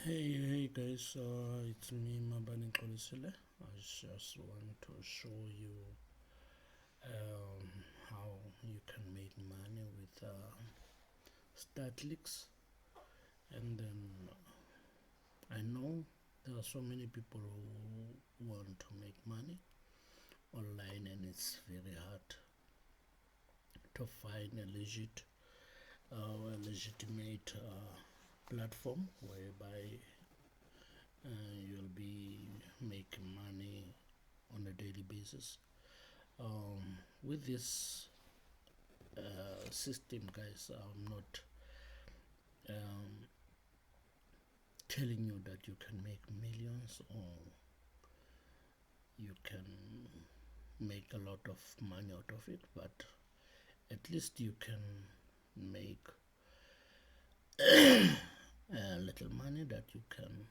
Hey guys, it's me Mabani Xolisile. I just want to show you how you can make money with StatLeaks. And then I know there are so many people who want to make money online, and it's very hard to find a legitimate platform whereby you'll be making money on a daily basis. With this system, guys, I'm not um, telling you that you can make millions or you can make a lot of money out of it, but at least you can make a little money that you can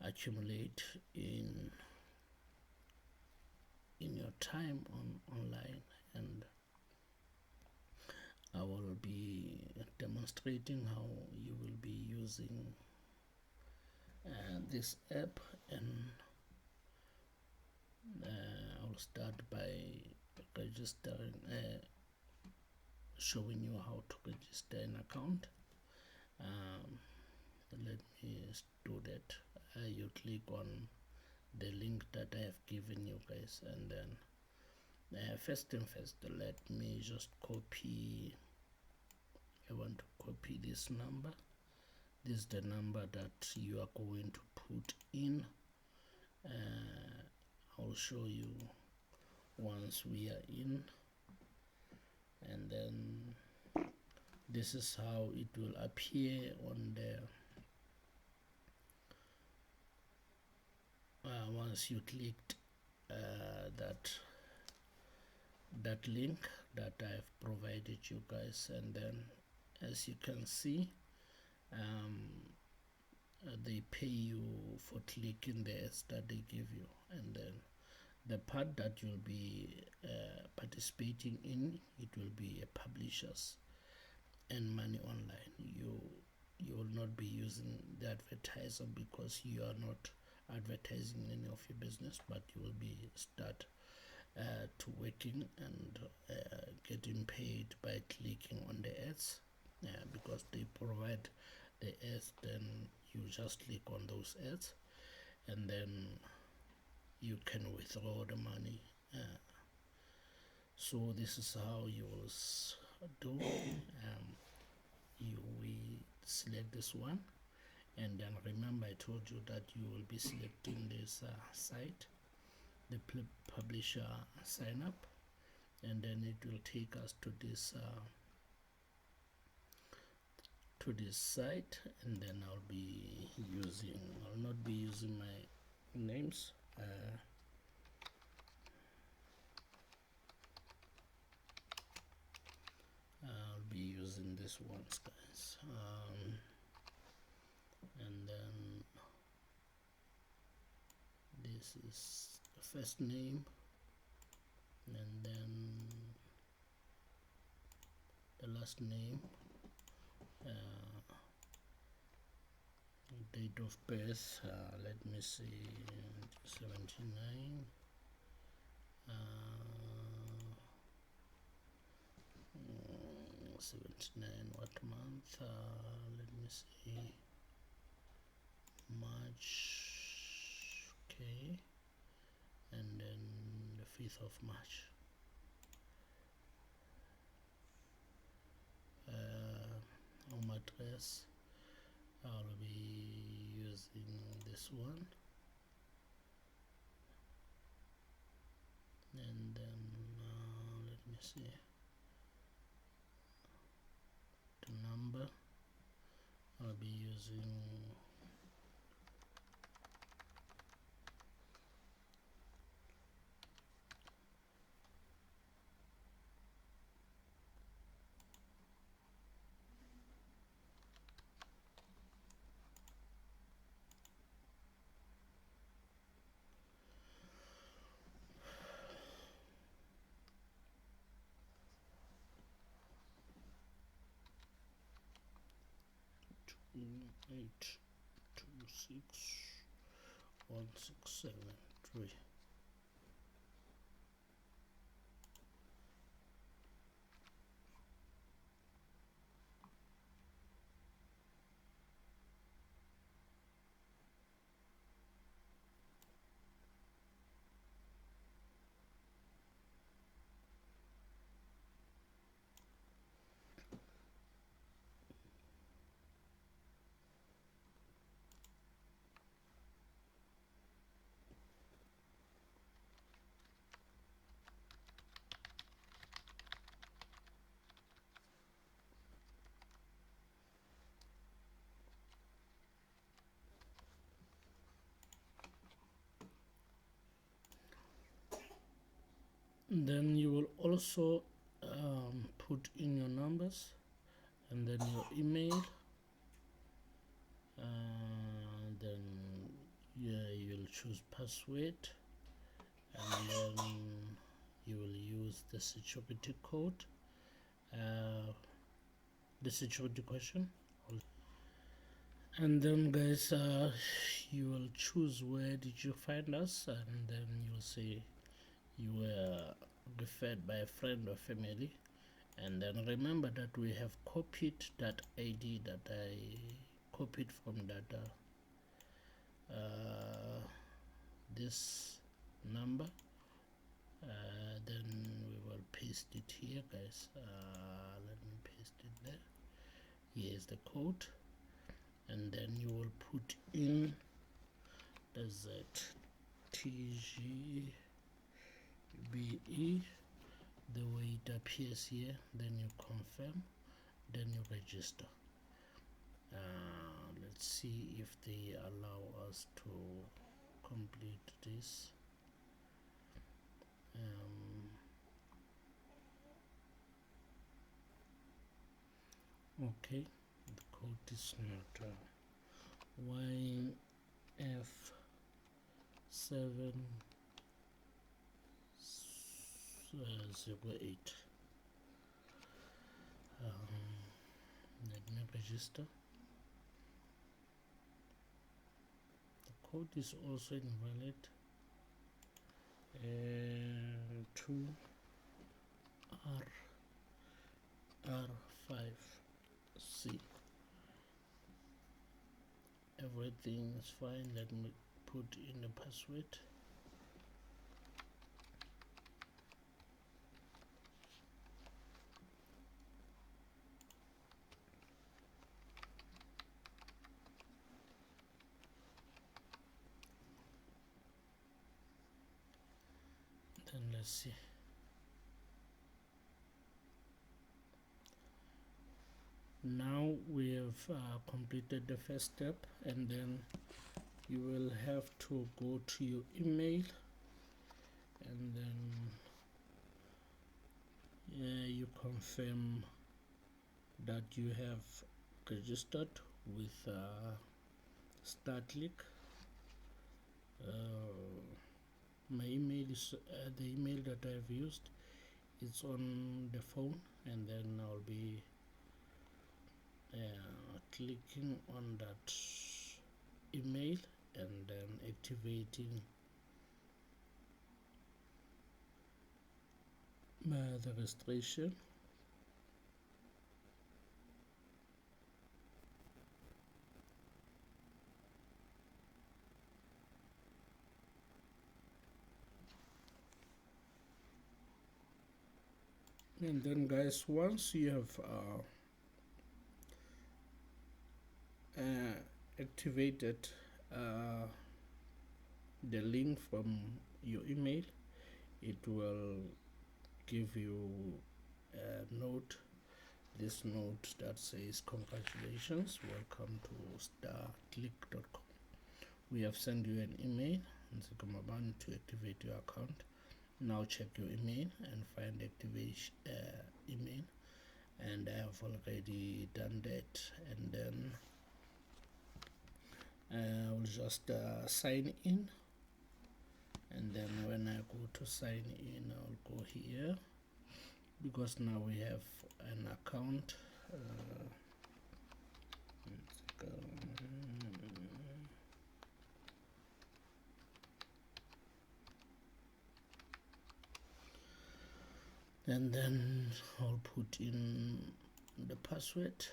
accumulate in your time online. And I will be demonstrating how you will be using this app, and I'll start by registering, showing you how to register an account. Let me do that. You click on the link that I have given you guys, and then first thing first, let me just copy. I want to copy this number. This is the number that you are going to put in. I'll show you once we are in, and then this is how it will appear on the once you clicked that link that I've provided you guys. And then as you can see, they pay you for clicking the ads that they give you, and then the part that you'll be participating in, it will be a publishers and money online. You will not be using the advertiser because you are not advertising any of your business, but you will be start to working and getting paid by clicking on the ads, because they provide the ads. Then you just click on those ads, and then you can withdraw the money. So this is how you will do. You will select this one, and then remember I told you that you will be selecting this site, the publisher sign up, and then it will take us to this site. And then I'll not be using my names. I'll be using this ones, guys. And then this is the first name, and then the last name, date of birth, let me see, 79, 79, what month, let me see, March, okay, and then the 5th of March. Home address, I'll be using this one, and then let me see, the number, I'll be using 8261673. Then you will also put in your numbers and then your email, then you'll choose password, and then you will use the security code, the security question, and then guys, you will choose where did you find us, and then you'll say you were referred by a friend or family. And then remember that we have copied that ID that I copied from that this number. Then we will paste it here, guys. Let me paste it there. Here's the code, and then you will put in the ZTGBE the way it appears here, then you confirm, then you register. Let's see if they allow us to complete this. Okay, the code is not YF708. Let me register. The code is also invalid. 2R5C. Everything is fine. Let me put in the password. Then let's see. Now we have completed the first step, and then you will have to go to your email, and then you confirm that you have registered with StartLink. My email is the email that I've used. It's on the phone, and then I'll be clicking on that email and then activating the registration. And then guys, once you have activated the link from your email, it will give you a note, this note that says congratulations, welcome to startlick.com. We have sent you an email to activate your account. Now check your email and find activation email, and I have already done that. And then I'll just sign in, and then when I go to sign in, I'll go here, because now we have an account. and then I'll put in the password.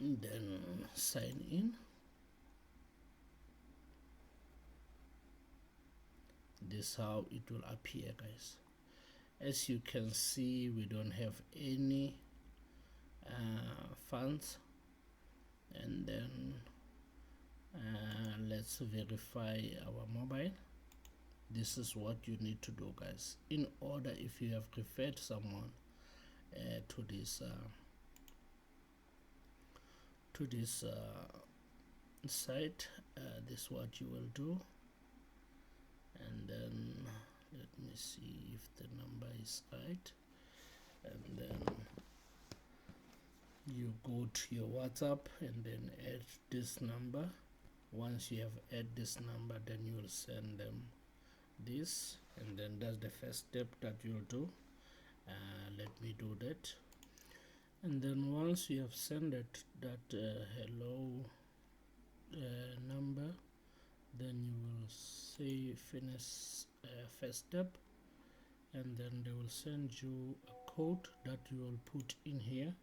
And then sign in. This is how it will appear, guys. As you can see, we don't have any funds. And then let's verify our mobile. This is what you need to do, guys, in order, if you have referred someone to this site, this is what you will do. And then let me see if the number is right, and then you go to your WhatsApp and then add this number. Once you have add this number, then you will send them this, and then that's the first step that you'll do. Let me do that. And then once you have sent that hello number, then you will say finish first step, and then they will send you a code that you will put in here.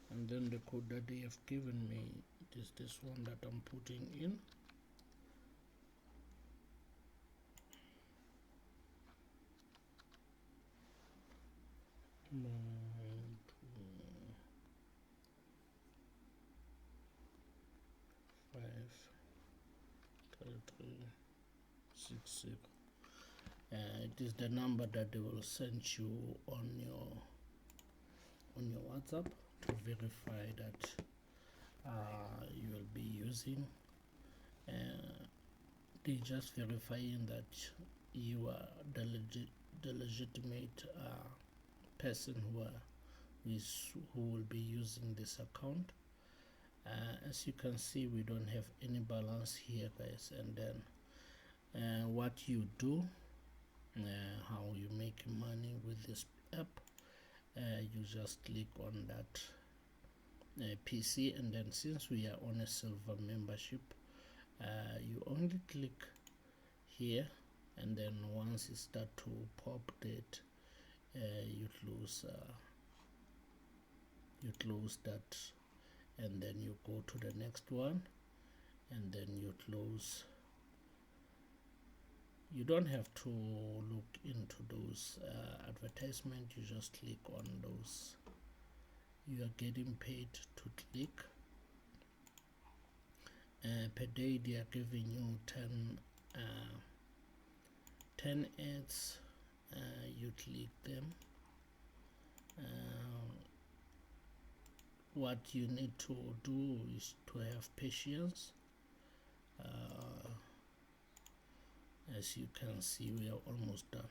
And then the code that they have given me is this one that I'm putting in. It is the number that they will send you on your WhatsApp to verify that you will be using. They just verifying that you are the legitimate person who will be using this account. As you can see, we don't have any balance here, guys. And then what you do, how you make money with this app, you just click on that PC, and then since we are on a silver membership, you only click here, and then once it start to pop that, you close that, and then you go to the next one, and then you close. You don't have to look into those advertisements, you just click on those. You are getting paid to click. Per day they are giving you 10 ads. You click them. What you need to do is to have patience. As you can see, we are almost done.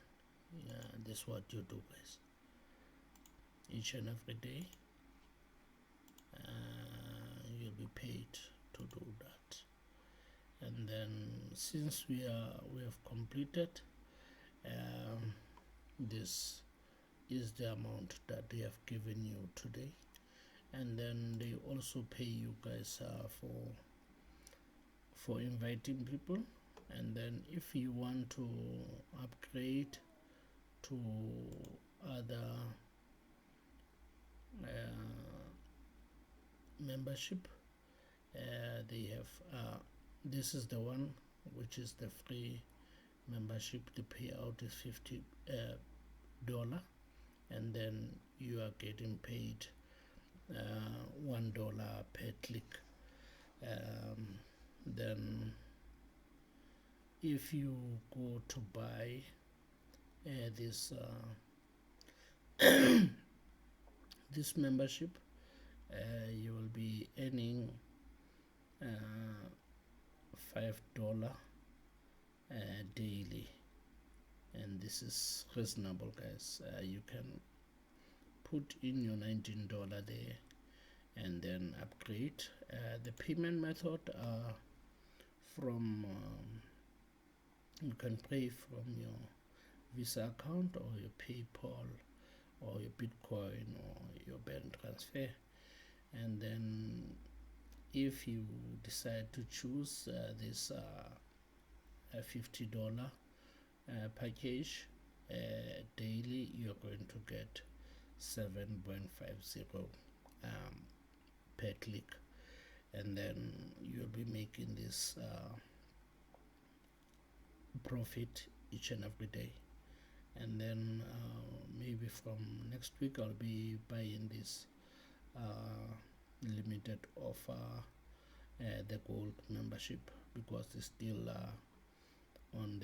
This is what you do, guys, each and every day. You'll be paid to do that. And then since we have completed, this is the amount that they have given you today. And then they also pay you guys for inviting people. And then if you want to upgrade to other membership, they have this is the one which is the free membership. The payout is $50, and then you are getting paid $1 per click. Then if you go to buy this this membership, you will be earning $5 daily, and this is reasonable, guys. You can put in your $19 there and then upgrade. The payment method are from you can pay from your Visa account or your PayPal or your Bitcoin or your bank transfer. And then if you decide to choose this $50 package daily, you're going to get 7.50 per click, and then you'll be making this profit each and every day. And then maybe from next week I'll be buying this limited offer, the gold membership, because it's still on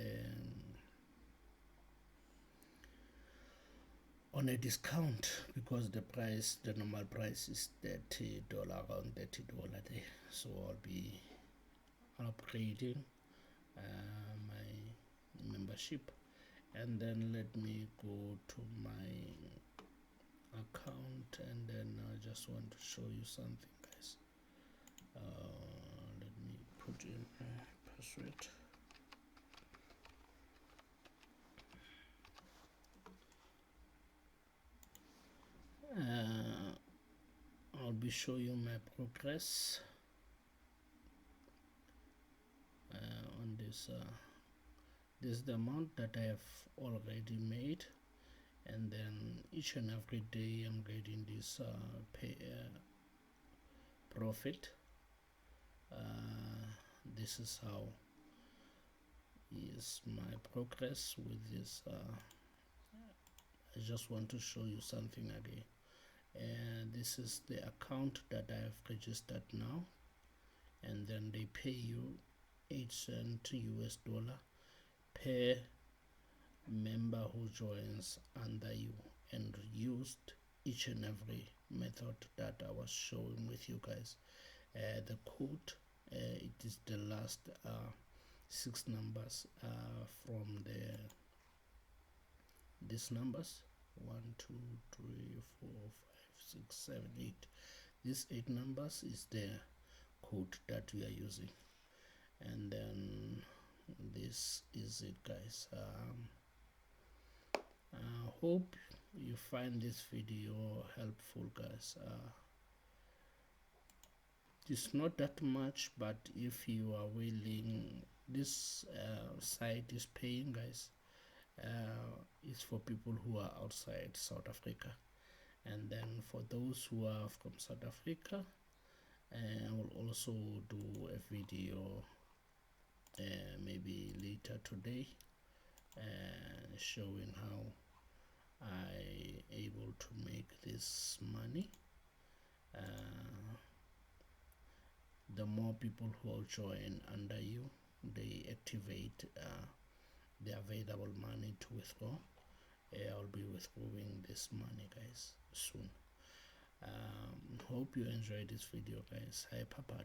a discount, because the normal price is $30, around $30 there. So I'll be upgrading my membership. And then let me go to my account, and then I just want to show you something, guys. Let me put in a password. I'll be showing you my progress on this. This is the amount that I have already made, and then each and every day I'm getting this profit. This is how is my progress with this. I just want to show you something again. And this is the account that I have registered now, and then they pay you 8 cents US dollar per member who joins under you, and used each and every method that I was showing with you guys. The code, it is the last 6 numbers from these numbers: 1 2 3 4 5 6 7 8. These 8 numbers is the code that we are using, and then this is it, guys. I hope you find this video helpful, guys. It's not that much, but if you are willing, this site is paying, guys. It's for people who are outside South Africa, and then for those who are from South Africa, I will also do a video maybe later today showing how I able to make this money. The more people who will join under you, they activate the available money to withdraw. I'll be withdrawing this money, guys, soon. Hope you enjoyed this video, guys. Hi, Papa.